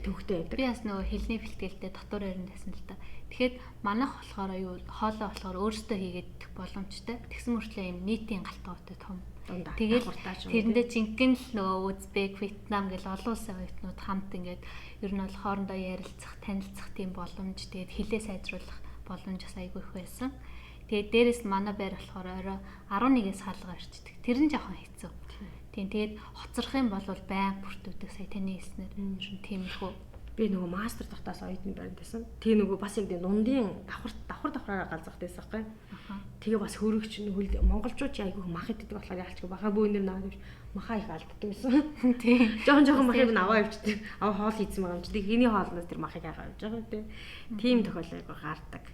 төвхтэй байдаг.
Би бас нөгөө хэлний бэлтгэлтэй дотор байранд байсан л да. Тэгэхэд манайх болохоор юу хоолоо болохоор өөрсдөө хийгээд боломжтой. Тэгсэн мөртлөө юм нийтийн галтгоотой том. Тэгээд тэрэндээ жинхэнэ л нөгөө Узбек, Вьетнам гэл олон улсын оюутнууд хамт ингээд ер нь бол хоорондоо ярилцах, танилцах тийм боломж, тэгээд хэлээ сайжруулах боломж бас айгүй их байсан. Тэгээд дээрэс нь манай байр болохоор орой 11-ээс хаалга ирчдэг. Тэр нь жоохон хэцүү. Тийм тэгээд хоцрох юм бол байн бүртгүүлдэг сая таны хэлснээр ер нь тийм их үү.
Би нөгөө мастер тогтоос оюутан байрандсан. Тэгээ нөгөө бас яг дундын давхраараа галзах байсан байхгүй. Тэгээ бас хөрөгч нөхөл монголчууд айгүй мах иддэг болохоор яалчгүй баха бөөнөр наваад маха их алддаг байсан. Тийм. Жохон махыг аваа явчихдаг. Аваа хоол хийсэн байгаа юм чи. Тэгээ хэний хоолноос тэр махыг аваа явж байгаа тийм. Тийм тохиолдол айгүй гардаг.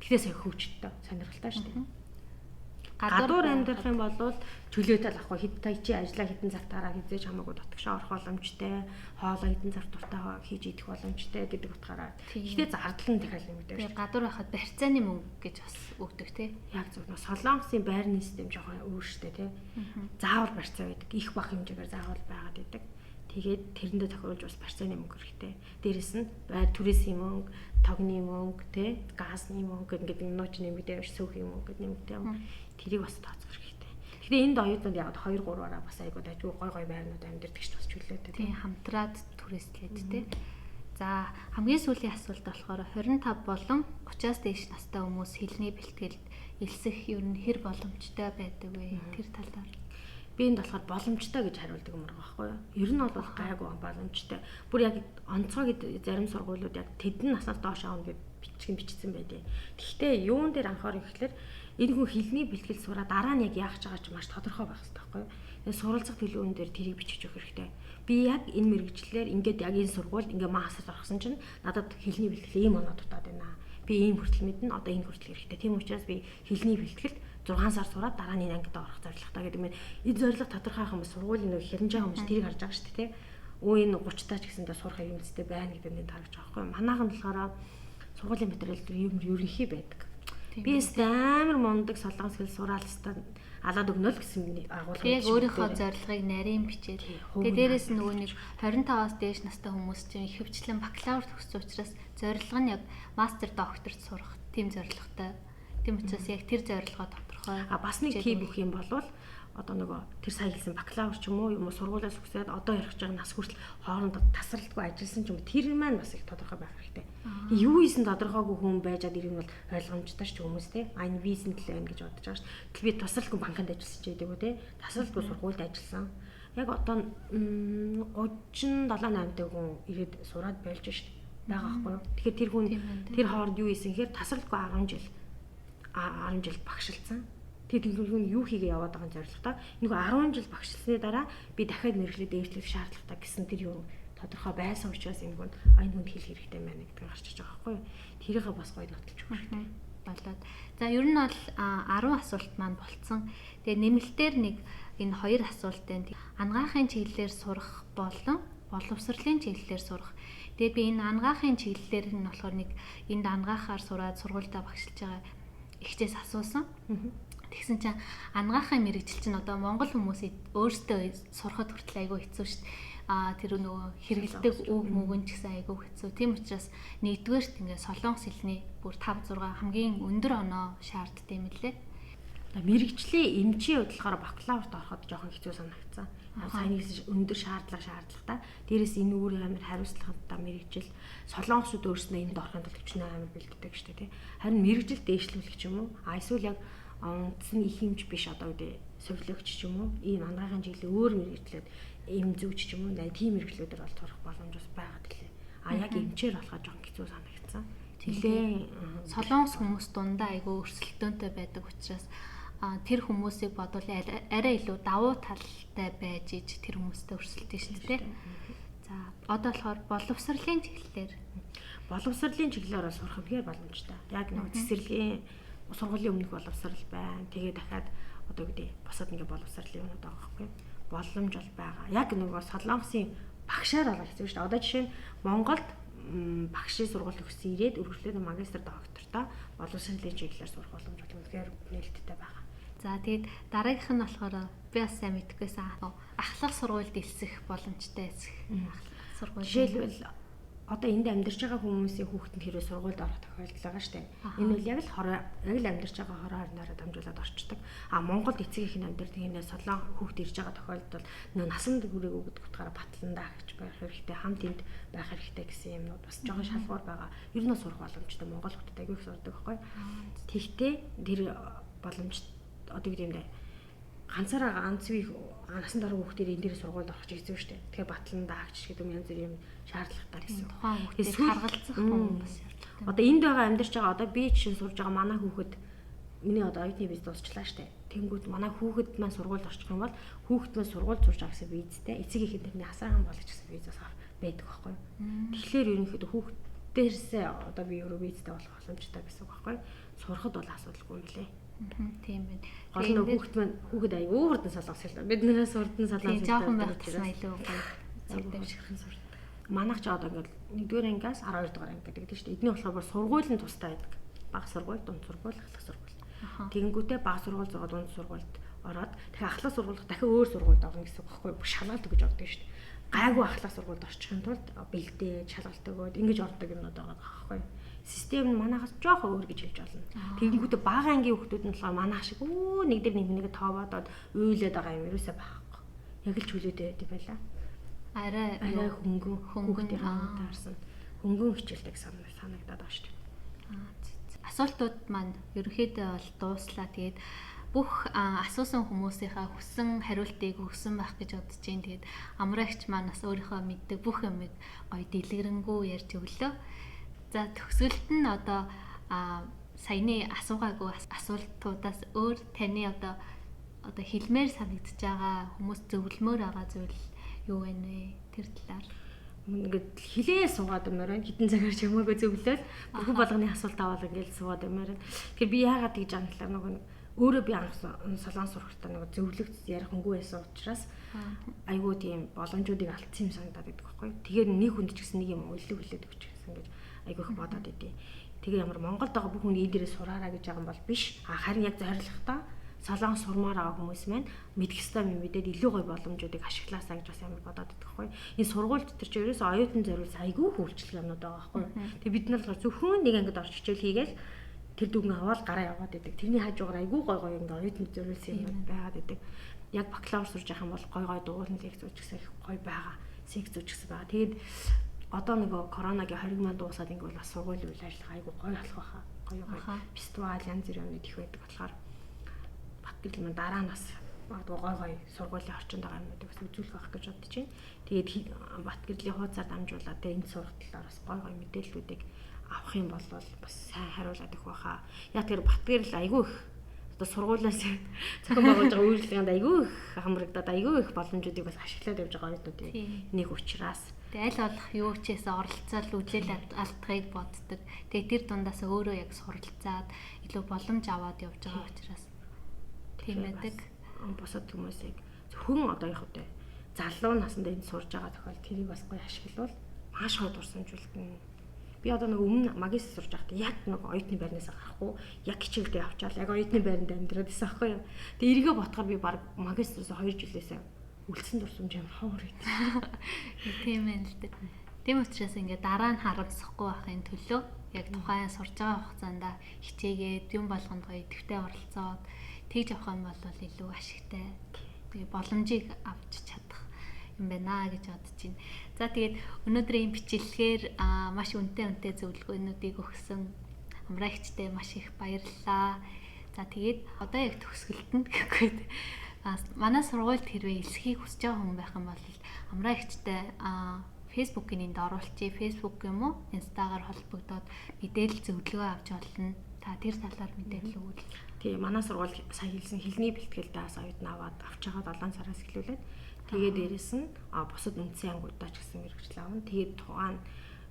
Тэгэхээр сая хөвчтөө сонирхолтой шүү дээ. Гадуур амьдрах юм бол чөлөөтэй л ахгүй хэд та чи ажиллаа хэдэн цаг тараа хизээж хамаагүй дотгошоо орох боломжтой, хоолоо хэдэн цаг дуртай хийж идэх боломжтой гэдэг утгаараа. Гэхдээ зардал нь дахиад юм дээр.
Гадуур байхад барьцааны мөнгө гэж бас өгдөг тий.
Яг зөв. Солонгосын байрны систем жоохон өөр штэ тий. Заавал барьцаа байдаг. Их бах хэмжээгээр заавал байгаад байдаг. Тэгээд тэрэндээ тохируулж бас барьцааны мөнгө хэрэгтэй. Дээрэс нь байр түрээсийн мөнгө, тогны мөнгө, тий, газны мөнгө гэдэг нууч нэмэгдээ сүүхийн мөнгө гэдэг нэмэгдээ юм. Тэрийг бас тооцох хэрэгтэй. Тэгэхээр энд оюутнууд яг 2-3-аараа бас айгуу дайгуу гой байрнууд амьдэрдэг ч бас чөлөөтэй.
Тийм хамтраад түрээслээд тий. За хамгийн сүүлийн асуулт болохоор 25 болон 30-аас дээш настай хүмүүс хэлний бэлтгэлд элсэх ер нь хэр боломжтой байдаг вэ? Тэр талаар
би энд болохоор боломжтой гэж хариулдаг юм байгаа байхгүй юу? Ер нь бол гайгүй боломжтой. Бүр яг онцгой зарим сургуулиуд яг тэдэн наснаас доош аавна гэж бичсэн байдیں۔ Гэхдээ юун дээр анхаарах гэхэлэр энэ хүн хэлний бэлтгэл сураа дараа нь яг яах гэж байгаа ч маш тодорхой байх хэрэгтэй байхгүй юу? Энэ суралцах төлөвөн дээр тэрийг бичиж өгөх хэрэгтэй. Би яг энэ мэрэгчлэлээр ингээд яг энэ сургуульд ингээд мастер орсон чинь надад хэлний бэлтгэл ийм оноо дутаад байна. Би ийм хүртэл мэднэ. Одоо энэ хүртэл хэрэгтэй. Тийм учраас би хэлний бэлтгэлд 6 сар сураад дараа нь ангид орох зорилготой гэдэг юм. Энэ зорилго тодорхойх юм сургуулийн нэг хэрнж байгаа хүмүүс тэрийг харж байгаа шүү дээ, тий. Өө энэ 30 таа ч гэсэндээ сурах юм зүтэй байна гэдэг нь тарагч байгаа байхгүй юу. Манайхан болохоор сургуулийн материал дээр юм ерөнхий байдаг. Би амар мундаг солонгос хэл сураал хэвээр алаад өгнө л гэсэн агуулга.
Яг өөрийнхөө зорилгыг нарийн бичээд. Тэгээ дээрэс нь нөгөө нэг 25-аас дээш настай хүмүүс чинь ихэвчлэн бакалавр төгссөн учраас зорилго нь яг мастер докторт сурах тийм зорилготой. Тийм учраас яг тэр зорилгоо тодорхой.
Бас нэг тийм бүх юм болвол одоо нөгөө тэр сая хэлсэн бакалавр ч юм уу сургуулиас өгсөд одоо ярих гэж байгаа нас хүртэл хоорондоо тасралтгүй ажилласан ч юм тэр маань бас их тодорхой байх хэрэгтэй. Юу хийсэн тодорхойгүй хүн байжгаад ирэх нь бол ойлгомжтой ч хүмүүс те. Энэ визэн төлөө байна гэж бодож байгаа шүү дээ. Тэгэл би тасралтгүй банкнд ажиллаж байдаг үү те. Тасралтгүй сургуульд ажилласан. Яг одоо 37-8 хүн ирээд сураад болж шүү дээ. Байгаа байхгүй юу. Тэгэхээр тэр хүн тэр хооронд юу хийсэн гэхээр тасралтгүй 10 жил багшилсан. Тэгээд хүн юу хийгээ яваад байгаа зорилготой. Нэг 10 жил багшилсны дараа би дахиад мэрэгчлээ дээрчлэх шаардлагатай гэсэн тэр юм тодорхой байсан учраас энэ хүн хүнд хэл хэрэгтэй байна гэдэг нь гарч иж байгаа байхгүй юу. Тэрийгээ бас гоё нотолж өгөх хэрэгтэй
болоод. За ер нь бол 10 асуулт маань болцсон. Тэгээд нэмэлтээр нэг энэ 2 асуулт байна. Ангаахын чиглэлээр сурах болон боловсролын чиглэлээр сурах. Тэгээд би энэ ангаахын чиглэлээр нь болохоор нэг энд ангаахаар сураад сургуультай багшилж байгаа ихчээс асуусан. Тэгсэн чинь ангаахын мэрэгжил чинь одоо монгол хүмүүсийг өөрсдөө сурахад хүртэл айгүй хэцүү шүү дээ. Тэр нөгөө хэрэгэлдэг үг мөгөн ч гэсэн айгүй хэцүү. Тийм учраас нэгдүгээрт ингээд солонгос хэлний бүр 5 6 хамгийн өндөр оноо шаарддаг юм лээ.
Мэрэгжлийн эмчийн хувьд болохоор бакалаврт ороход жоохон хэцүү санагдсан. Сайн нэгсэн өндөр шаардлагатай. Дээрээс энэ үүрэг амар хариуцлагатай мэрэгжил солонгосууд өөрснөө энд орохын тулд өчнөө амар бэлддэг шүү дээ. Харин мэрэгжил дээшлүүлэх ч юм уу. Эсвэл яг онцны их хэмж биш одоо үгүй сувлөгч ч юм уу. Ийм ангаахын чиглэл өөр мэрэгчлээд эм зүүч ч юм уу. Тийм мэрэгчлүүдээр бол турах боломж бас байгаад лээ. Яг эмчээр болохоо жоохон хэцүү санагдсан. Тэглээ
солонгос хүмүүс дундаа айгүй өрсөлдөөнтэй байдаг учраас тэр хүмүүсийг бодвол арай илүү давуу талтай байж иж тэр хүмүүстэй өрсөлдөн шүү дээ. За одоо болохоор боловсролын чиглэлээр чиглэлээр сурах юм хэрэг боломжтой. Яг нэг цэцэрлэгийн сургуулийн өмнөх боловсрал байна. Тэгээ дахиад одоо үгүй босоод ингээ боловсролын юмуд байгаа байхгүй. Боломж бол байгаа. Яг нөгөө солонгосын багшаар байгаа хэвчээ шүү дээ. Одоо жишээ нь Монголд багшийн сургууль өгсөн ирээд өргөжлөлөө магистр доктортой боловсролын чиглэлээр сурах боломж бол үнэхээр нээлттэй байгаа. За тэгээд дараагийнх нь болохоор би бас сайн мэдчихсэн ахлах сургуульд элсэх боломжтой эсэх сургууль.
Жишээлбэл одоо энд амьдарч байгаа хүмүүсийн хүүхдэнд хэрэг сургуульд орох тохиолдол байгаа шүү дээ. Энэ бол яг л амьдарч байгаа хороо орноор дамжуулаад орчдөг. Монголд эцэг их амьдардаг энэ солон хүүхд ирж байгаа тохиолдолд нөө насанд хүрээг өгдөг утгаараа батландаа гэж байх хэрэгтэй, хамт энд байх хэрэгтэй гэсэн юмнууд бас жоохон шалгуур байгаа. Ер нь сурах боломжтой Монгол хүүхдэд аягүй их сурдаг байхгүй. Тэгтээ тэр боломж одоо гэдэг юм даа ганц би насан дараа хүүхдээр энэ дээр сургуульд орох гэж хэзээ штэ. Тэгэхээр батлан даагч гэдэг юм янз бүрийн шаардлагатай гэсэн.
Тухайн хүүхдийг харгалзах юм бас шаардлагатай.
Одоо энд байгаа амьдарч байгаа одоо би жишээ сурж байгаа манай хүүхэд миний одоо оюутны виз дуусчлаа штэ. Тэнгүүд манай хүүхэд маань сургуульд орчих юм бол хүүхэд маань сургууль сурж байгаа гэсэн визтэй эцэг ихэд тэрний асархан болгож гэсэн визээс байдаг байхгүй. Тэгэхээр ерөнхийдөө хүүхдээрсээ одоо би өөрөө визтэй болох боломжтой гэсэн үг байхгүй. Сурахад бол асуудалгүй юм лээ.
Тийм байна.
Гол нь хүүхэд аягүй хурдан солонгос хэлнэ. Биднээс хурдан солонгос хэлдэг.
Жоохон байх тусмаа илүү гоё.
Зөвдөвшөрхөн сур. Манайх ч одоо ингээд 1-р ангиас 12 дугаар анги гэдэг шүү дээ. Эдний болохоор бүр сургууль нь тустай байдаг. Бага сургууль, дунд сургууль, ахлах сургууль. Тэгэнгүүтээ бага сургууль зугаа дунд сургуульд ороод дахин ахлах сургууль дахин өөр сургуульд орно гэсэн үг байхгүй юу? Шалгалт өгж ордог шүү дээ. Гайгүй ахлах сургуульд орчихын тулд бэлдээ, шалгалт өгөөд ингэж ордог юмнууд байгаа байхгүй юу? Систем нь манайхаас жоохон өөр гэж хэлж болно. Тэгэнгүүтээ бага ангийн хүүхдүүд нь болохоор манайх шиг нэг дээр нэг товоодод уйлаад байгаа юм ерөөсөө байхгүй. Яг л чөлөөтэй байдаг байлаа.
Арай
хөнгөн таарсан. Хөнгөн хичээлдэг санагдаад байгаа шүү дээ.
Асуултууд маань ерөнхийдөө бол дууслаа. Тэгээд бүх асуусан хүмүүсийнхаа хүссэн хариултыг өгсөн байх гэж бодож байна. Тэгээд амрагч маань бас өөрийнхөө мэддэг бүх юмыг гоё дэлгэрэнгүй ярьж өглөө. За төгсгөлд нь одоо саяны асуугаагүй асуултуудаас өөр таны одоо хэлмээр санагдаж байгаа хүмүүс зөвлөмөр байгаа зүйл юу вэ нэ тэр талаар?
Ингээд хилээ суугаад юмаар байна. Хитэн цагаар ч юмаагүй зөвлөөл бүх болгоны асуулт аваад ингээд суугаад юмаар байна. Тэгэхээр би яагаад гэж англаар нөгөө өөрөө би анх солонгос сурахтаа нөгөө зөвлөгч ярих хөнгөө байсан учраас айгүй тийм боломжуудыг алдсан юм санагдаад байдаг байхгүй. Тэгээд нэг хүнд ч гэсэн нэг юм үлэг хүлээд өгч гэсэн гэж айгүй их бодоод идэв. Тэгээ ямар Монголд байгаа бүх хүн энэ дээрээ сураараа гэж байгаа юм бол биш. Харин яг зорилготой солонгос сурмаар байгаа хүмүүс маань мэдэх ёстой юм мэдээд илүү гоё боломжуудыг ашиглаасаа гэж бас амар бодоод идэх байхгүй. Энэ сургуульд төр чи ерөөсөө оюутан зориулсан айгүй хөвчлэг юмнууд байгаа байхгүй. Тэгээ бид нар зөвхөн нэг ангид орж хичээл хийгээл тэр дүгэн аваад гараа яваад идэг. Тэрний хажуугаар айгүй гоё ингээ оюутан зориулсан юм байгаад идэг. Яг бакалавр сурж явах юм бол гоё дуурны лекц үүсгэх гэсэн их гоё байгаа. Секц үүсгэх байгаа. Тэгээд одоо нөгөө коронагийн 20 мянга дуусаад ингээ бол бас сургуулийн үйл ажиллагаа айгүй гоё болох байхаа. Гоё фестивал янз бүрийн юмуд их байдаг болохоор Батгэрэл маань дараа нь бас гой сургуулийн орчинд байгаа юмнуудыг бас үзүүлэх байх гэж бодож байна. Тэгээд Батгэрлийн хуудасаар дамжуулаад энэ сурах талаар бас гой мэдээллүүдийг авах юм бол бас сайн хариулаад өгөх байхаа. Яг тэр Батгэрэл айгүй их одоо сургуулиас зохион байгуулж байгаа үйлчлэгэнд айгүй их хамрагдаад айгүй их боломжуудыг бас ашиглаад явж байгаа юмнуудыг нэг учраас
аль болох юу чээс оролцоод үзэл алдахыг боддог. Тэгээд тэр дундаас өөрөө яг суралцаад илүү боломж аваад явж байгаа учраас тийм байдаг.
Босод хүмүүсийг зөвхөн одоо яг үедээ залуу наснд энд сурж байгаа тохиолдолд тэрийг бас гоё ашиглавал маш гоё дурсамжуулна. Би одоо нэг өмнө магистр сурж байхдаа яг нэг оюутны байрнаас гарахгүй яг хичээлдээ авчаал яг оюутны байранд амьдраад байсан байхгүй юу. Тэгээ эргээ ботхоор би баг магистраас 2 жилээс үлдсэн дурсамж юм хоор идэв.
Тийм ээ л дээ. Тийм учраас ингээд дараа нь харамсахгүй байхын төлөө яг тухайн сурж байгаа хугацаанд хичээгээд юм болгонд гоё идэвхтэй оролцоод тэгж авах юм бол илүү ашигтай. Тэгээ боломжийг авч чадах юм байна гэж бодож байна. За тэгээд өнөөдрийн бичлэгээр маш үнэтэй зөвлөгөөнүүдийг өгсөн амрагчтай маш их баярлалаа. За тэгээд одоо яг төгсгөлд нь гэхэд манай сургуульд хэрвээ элсхийг хүсэж байгаа хүн байх юм бол амрагчтай Facebook-ийн энд оруулчих. Facebook юм уу? Instagram холбогдоод мэдээлэл зөвлөгөө авч болно. Та тэр талаар мэдээлэл өгвөл.
Тэгээ манай сургууль сая хэлсэн хэлний бэлтгэлдээ бас оюутан аваад авч байгаа 7 сараас эхлүүлээд тэгээд дээрэс нь бусад үндсэн ангуудаа ч гэсэн мэргэжил авна. Тэгээд тухайн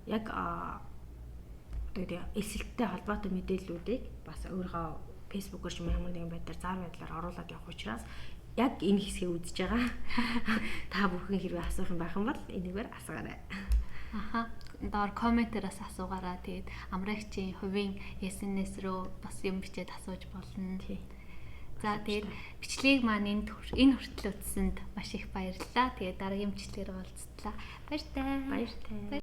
яг тэгээд эсэлттэй холбоотой мэдээллүүдийг бас өөрийнхөө Facebook-оор ч ямар нэгэн байдлаар зар байдлаар оруулаад явах учраас яг энэ хэсгийг үзэж байгаа. Та бүхэн хэрвээ асуух юм байх юм бол энэгээр асуугаарай.
Доор комментараас асуугаараа. Тэгээд амрагчийн хувийн SNS рүү бас юм бичээд асууж болно. За тэгээд бичлэгийг маань энэ хүртэл үзсэнд маш их баярлалаа. Тэгээд дараагийн бичлэгээр уулзтлаа. Баяртай.